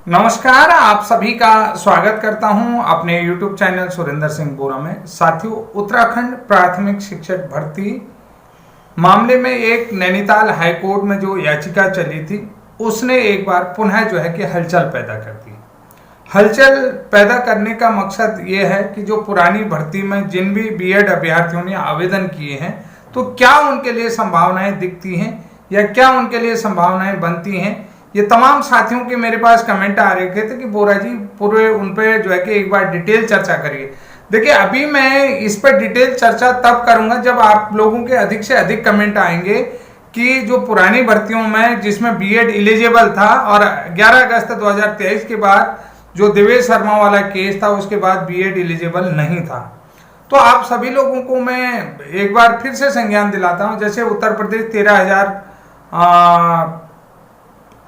नमस्कार, आप सभी का स्वागत करता हूं अपने YouTube चैनल सुरेंद्र सिंह बोरा में। साथियों, उत्तराखंड प्राथमिक शिक्षक भर्ती मामले में एक नैनीताल हाईकोर्ट में जो याचिका चली थी उसने एक बार पुनः जो है कि हलचल पैदा कर दी। हलचल पैदा करने का मकसद ये है कि जो पुरानी भर्ती में जिन भी बीएड अभ्यर्थियों ने आवेदन किए हैं तो क्या उनके लिए संभावनाएं दिखती हैं या क्या उनके लिए संभावनाएं बनती हैं। ये तमाम साथियों के मेरे पास कमेंट आ रहे थे कि बोरा जी पूरे उन पे जो है कि एक बार डिटेल चर्चा करिए। देखिए, अभी मैं इस पर डिटेल चर्चा तब करूंगा जब आप लोगों के अधिक से अधिक कमेंट आएंगे कि जो पुरानी भर्तियों में जिसमें बीएड एलिजिबल था और 11 अगस्त 2023 के बाद जो देवेश शर्मा वाला केस था उसके बाद बीएड एलिजिबल नहीं था। तो आप सभी लोगों को मैं एक बार फिर से संज्ञान दिलाता हूं। जैसे उत्तर प्रदेश 13,000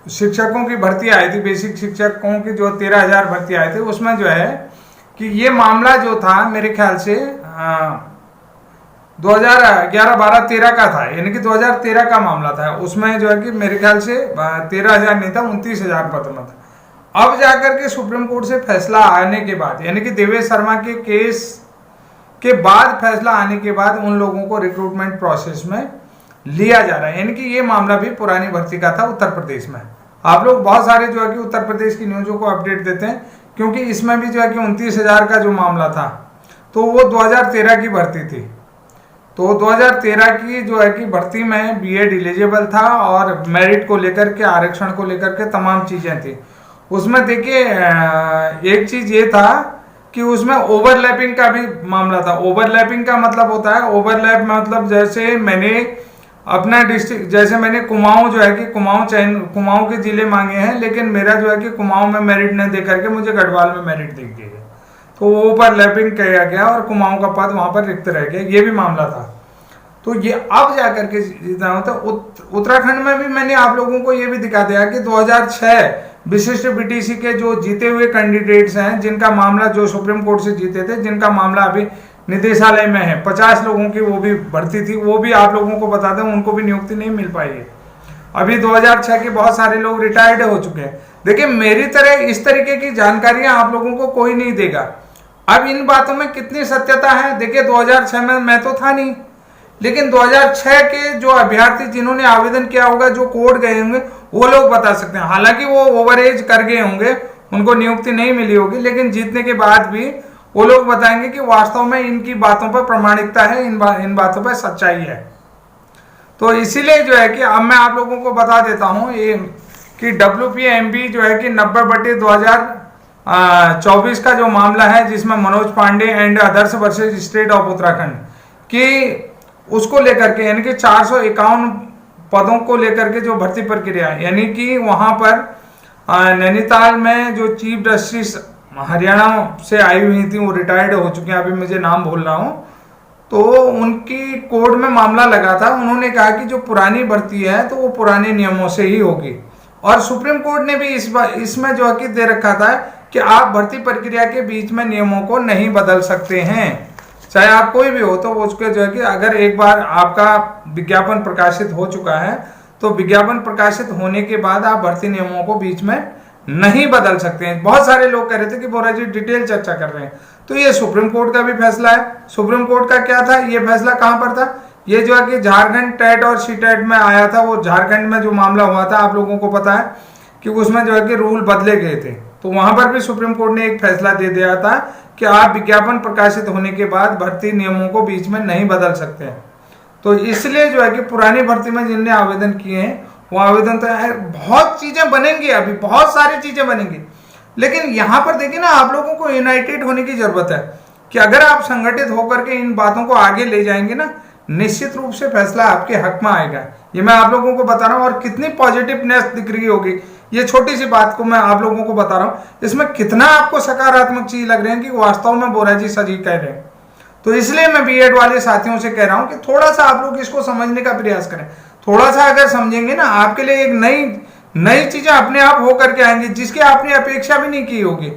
शिक्षकों की भर्ती आई थी, बेसिक शिक्षकों की जो 13,000 भर्ती आए थे उसमें जो है कि ये मामला जो था मेरे ख्याल से 2011, 12, 13 का था, यानी कि 2013 का मामला था। उसमें जो है कि मेरे ख्याल से 13,000 नहीं था, 29,000 पद में था। अब जाकर के सुप्रीम कोर्ट से फैसला आने के बाद, यानी कि देवेश शर्मा के केस के बाद फैसला आने के बाद उन लोगों को रिक्रूटमेंट प्रोसेस में लिया जा रहा है। यानी कि ये मामला भी पुरानी भर्ती का था उत्तर प्रदेश में। आप लोग बहुत सारे जो है कि उत्तर प्रदेश की न्यूज़ों को अपडेट देते हैं क्योंकि इसमें भी जो है कि 29,000 का जो मामला था तो वो 2013 की भर्ती थी। तो 2013 की जो है कि भर्ती में बीएड एलिजिबल था और मेरिट को लेकर के, आरक्षण को लेकर के तमाम चीज़ें थी। उसमें देखिए एक चीज़ ये था कि उसमें ओवरलैपिंग का भी मामला था। ओवरलैपिंग का मतलब होता है, ओवरलैप मतलब जैसे मैंने अपना डिस्ट्रिक्ट, जैसे मैंने कुमाऊं जो है कि कुमाऊं के जिले मांगे हैं, लेकिन मेरा जो है कि कुमाऊं में मेरिट न दे करके मुझे गढ़वाल में मेरिट दिख गई है, तो वो ओवरलैपिंग किया गया और कुमाऊं का पद वहां पर रिक्त रह गया। ये भी मामला था। तो ये अब जाकर के जितना होता है उत्तराखंड में भी मैंने आप लोगों को ये भी दिखा दिया कि 2006 विशिष्ट बीटीसी के जो जीते हुए कैंडिडेट्स हैं, जिनका मामला जो सुप्रीम कोर्ट से जीते थे, जिनका मामला अभी निदेशालय में है, 50 लोगों की वो भी भर्ती थी, वो भी आप लोगों को बता दें उनको भी नियुक्ति नहीं मिल पाई है। अभी 2006 के बहुत सारे लोग रिटायर्ड हो चुके हैं। देखिए, मेरी तरह इस तरीके की जानकारियां आप लोगों को कोई नहीं देगा। अब इन बातों में कितनी सत्यता है, देखिए 2006 में मैं तो था नहीं, लेकिन 2006 के जो अभ्यर्थी जिन्होंने आवेदन किया होगा, जो कोर्ट गए होंगे, वो लोग बता सकते हैं। हालांकि वो ओवर एज कर गए होंगे, उनको नियुक्ति नहीं मिली होगी, लेकिन जीतने के बाद भी वो लोग बताएंगे कि वास्तव में इनकी बातों पर प्रामाणिकता है, इन बातों पर सच्चाई है। तो इसीलिए जो है कि अब मैं आप लोगों को बता देता हूं ये कि WPMB जो है कि 90/2024 का जो मामला है, जिसमें Manoj Pande and others versus state of Uttarakhand की उसको लेकर के, यानी कि 451 पदों को लेकर के जो भर्ती प्रक्रिया है, यानी कि वहां पर नैनीताल में जो चीफ जस्टिस हरियाणा से आई हुई थी, वो रिटायर्ड हो चुके हैं, अभी मुझे नाम भूल रहा हूं, तो उनकी कोर्ट में मामला लगा था। उन्होंने कहा कि जो पुरानी भर्ती है तो वो पुराने नियमों से ही होगी, और सुप्रीम कोर्ट ने भी इसमें जो है कि दे रखा था कि आप भर्ती प्रक्रिया के बीच में नियमों को नहीं बदल सकते हैं, चाहे आप कोई भी हो। तो उसके जो है कि अगर एक बार आपका विज्ञापन प्रकाशित हो चुका है तो विज्ञापन प्रकाशित होने के बाद आप भर्ती नियमों को बीच में नहीं बदल सकते हैं। बहुत सारे लोग कह रहे थे कि बोरा जी डिटेल चर्चा कर रहे हैं, तो ये सुप्रीम कोर्ट का भी फैसला है। सुप्रीम कोर्ट का क्या था, ये फैसला कहां पर था, ये जो है कि झारखंड टेट और सीटेट में आया था। वो झारखंड में जो मामला हुआ था, आप लोगों को पता है कि उसमें जो है कि रूल बदले गए थे, तो वहां पर भी सुप्रीम कोर्ट ने एक फैसला दे दिया था कि आप विज्ञापन प्रकाशित होने के बाद भर्ती नियमों को बीच में नहीं बदल सकते हैं। तो इसलिए जो है कि पुरानी भर्ती में जिनने आवेदन किए हैं वो आवेदन तो है, बहुत चीजें बनेंगी, अभी बहुत सारी चीजें बनेंगी, लेकिन यहां पर देखिए ना, आप लोगों को यूनाइटेड होने की जरूरत है कि अगर आप संगठित होकर के इन बातों को आगे ले जाएंगे ना, निश्चित रूप से फैसला आपके हक में आएगा। ये मैं आप लोगों को बता रहा हूं, और कितनी पॉजिटिवनेस दिख रही होगी, ये छोटी सी बात को मैं आप लोगों को बता रहा हूं, इसमें कितना आपको सकारात्मक चीज लग रही है कि वास्तव में बोरा जी सही कह रहे हैं। तो इसलिए मैं बीएड वाले साथियों से कह रहा हूं कि थोड़ा सा आप लोग इसको समझने का प्रयास करें। थोड़ा सा अगर समझेंगे ना, आपके लिए एक नई चीजें अपने आप होकर के आएंगी, जिसकी आपने अपेक्षा भी नहीं की होगी।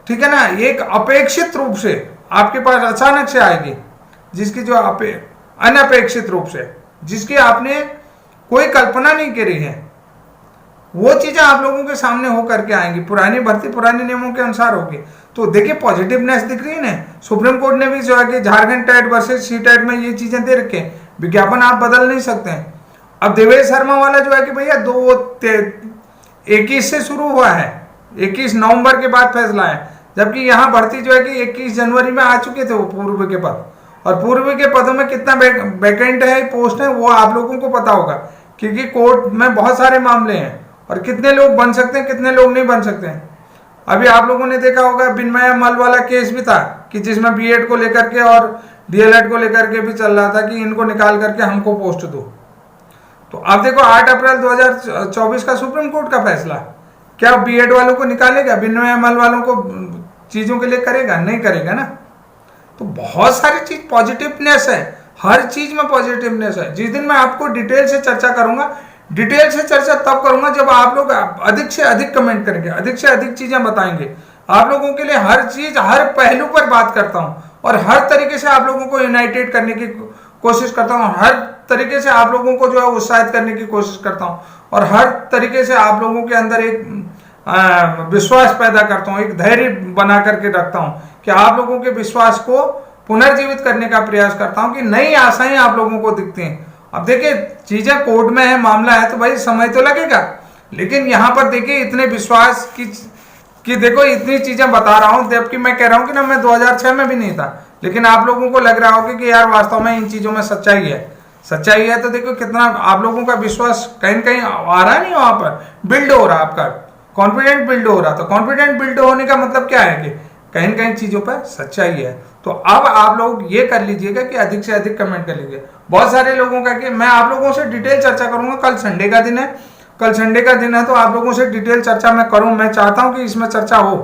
ठीक है ना, एक अपेक्षित रूप से आपके पास अचानक से आएगी, जिसकी जो अनपेक्षित रूप से, जिसकी आपने कोई कल्पना नहीं करी है। वो चीजें आप लोगों के सामने हो करके आएंगी। पुरानी भर्ती पुराने नियमों के अनुसार होगी। तो देखिए पॉजिटिवनेस दिख रही है ना। सुप्रीम कोर्ट ने भी जो है कि Jharkhand TET versus C TET में ये चीजें दे रखे हैं, विज्ञापन आप बदल नहीं सकते हैं। अब देवेश शर्मा वाला जो है कि भैया 21 से शुरू हुआ है, 21 नवंबर के बाद फैसला है, जबकि यहाँ भर्ती जो है कि 21 जनवरी में आ चुके थे वो पूर्व के पद। और पूर्व के पदों में कितना वैकेंट है, पोस्ट है, वो आप लोगों को पता होगा, क्योंकि कोर्ट में बहुत सारे मामले हैं और कितने लोग बन सकते हैं, कितने लोग नहीं बन सकते हैं। अभी आप लोगों ने देखा होगा बिनमया मल वाला केस भी था कि जिसमें बीएड को लेकर के और डीएलएड को लेकर के भी चल रहा था कि इनको निकाल करके हमको पोस्ट दो। तो अब देखो 8 अप्रैल 2024 का सुप्रीम कोर्ट का फैसला, क्या बीएड वालों को निकालेगा, बिनमया मल वालों को चीजों के लिए करेगा? नहीं करेगा ना। तो बहुत सारी चीज पॉजिटिवनेस है, हर चीज में पॉजिटिवनेस है। जिस दिन मैं आपको डिटेल से चर्चा करूंगा, डिटेल से चर्चा तब करूंगा जब आप लोग अधिक से अधिक कमेंट करेंगे, अधिक से अधिक चीजें बताएंगे। आप लोगों के लिए हर चीज, हर पहलू पर बात करता हूं और हर तरीके से आप लोगों को यूनाइटेड करने की कोशिश करता हूं, हर तरीके से आप लोगों को जो है उत्साहित करने की कोशिश करता हूं और हर तरीके से आप लोगों के अंदर एक विश्वास पैदा करता हूं, एक धैर्य बना करके रखता हूं कि आप लोगों के विश्वास को पुनर्जीवित करने का प्रयास करता हूं कि नई आशाएं आप लोगों को दिखती हैं। अब देखिए चीजें कोर्ट में है, मामला है, तो भाई समय तो लगेगा, लेकिन यहां पर देखिए इतने विश्वास की देखो इतनी चीजें बता रहा हूं, जबकि मैं कह रहा हूं कि ना मैं 2006 में भी नहीं था, लेकिन आप लोगों को लग रहा होगा कि यार वास्तव में इन चीजों में सच्चाई है। सच्चाई है तो देखो कितना आप लोगों का विश्वास कहीं कहीं आ रहा है, नहीं वहां पर बिल्ड हो रहा है, आपका कॉन्फिडेंट बिल्ड हो रहा। तो कॉन्फिडेंट बिल्ड होने का मतलब क्या है कि कहीं कहीं चीजों पर सच्चाई है। तो अब आप लोग ये कर लीजिएगा कि अधिक से अधिक कमेंट कर लीजिए। बहुत सारे लोगों का कि मैं आप लोगों से डिटेल चर्चा करूंगा, कल संडे का दिन है, कल संडे का दिन है, तो आप लोगों से डिटेल चर्चा मैं करूं, मैं चाहता हूं कि इसमें चर्चा हो।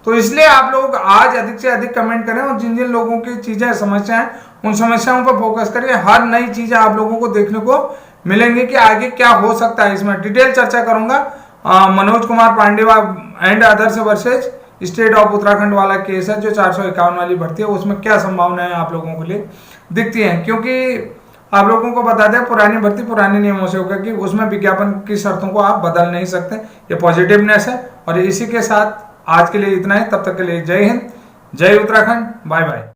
तो इसलिए आप लोग आज अधिक से अधिक कमेंट करें और जिन जिन लोगों की चीजें समस्याएं उन समस्याओं पर फोकस करिए। हर नई चीजें आप लोगों को देखने को मिलेंगी कि आगे क्या हो सकता है, इसमें डिटेल चर्चा करूंगा। Manoj Kumar Pande and others versus state of Uttarakhand वाला केस है जो 451 वाली भर्ती है, उसमें क्या संभावनाएं आप लोगों के लिए दिखती हैं। क्योंकि आप लोगों को बता दें पुरानी भर्ती पुराने नियमों से होगा कि उसमें विज्ञापन की शर्तों को आप बदल नहीं सकते। ये पॉजिटिवनेस है। और इसी के साथ आज के लिए इतना ही, तब तक के लिए जय हिंद, जय उत्तराखंड, बाय बाय।